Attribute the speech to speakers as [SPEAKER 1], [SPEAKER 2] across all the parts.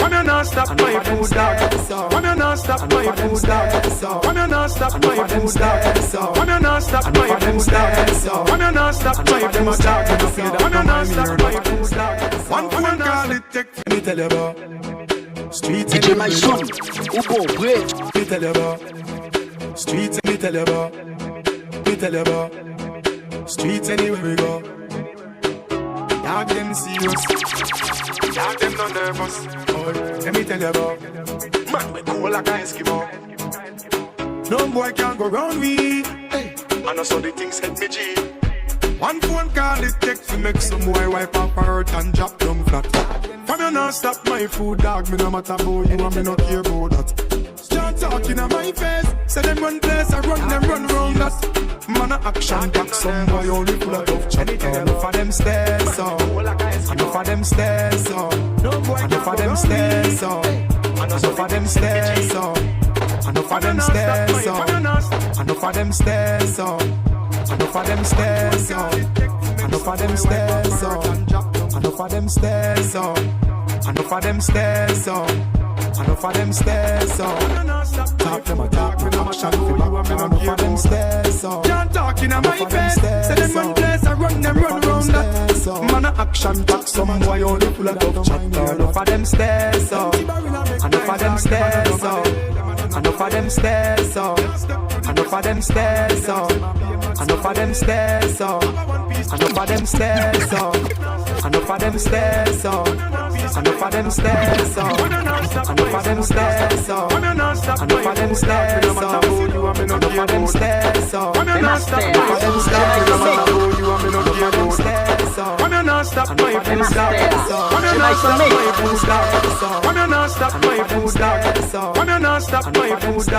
[SPEAKER 1] When you not stop my food dog. When you not stop my food dog. When you not stop my food dog. When you not stop my food dog. When you not stop my food dog. When you not stop my food dog. One phone call it take. Me tell you about Street
[SPEAKER 2] DJ Myson, ou bon vrai.
[SPEAKER 1] Me tell you about Street. Me tell you about. Me tell you about Streets anywhere we go. Dog them serious. Dog them not nervous. Oh, let me tell you about man, we cool like an Eskimo. No boy can go round me. Hey, I know so the things hit me G. One phone call it take to make some boy wipe up her hurt and drop down flat. From you not stop my food dog. Me no matter about you and me no care about that. Start talking on my face. Say them run place, I run them run round that. Man a action back, some boy only full of tough chat. Enough of them stairs, enough of them stairs, enough of them stairs, enough of them stairs, enough of them stairs, enough of them stairs, enough of them stairs, enough of them stairs, enough of them stairs, enough of them stairs, enough of them stairs. Talk them a talk, me no action for back. Enough of them stairs. Can't talk in my face. Say them run place, I run them run round that. Man a action back, some boy only full of tough chat. Enough of them stairs. Enough of them stairs. Enough of them stairs. Enough of them stairs. Enough of them stairs. Enough of them stairs. Enough of them stairs. Enough of them stairs. Enough of them stairs. Enough of them stairs. Enough of them stairs.
[SPEAKER 2] Them a stairs.
[SPEAKER 1] When you not stop my food dog. When you not stop my food dog. When you not stop my food dog. When you not stop my food dog. When you not stop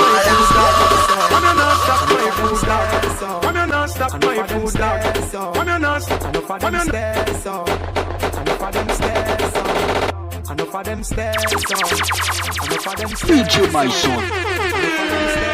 [SPEAKER 1] my food dog. When you not stop my food dog. When you not stop my food dog. When you not stop. Enough of them stairs. Enough of them stairs. Enough of them stairs. Enough of them stairs.
[SPEAKER 2] DJ Myson.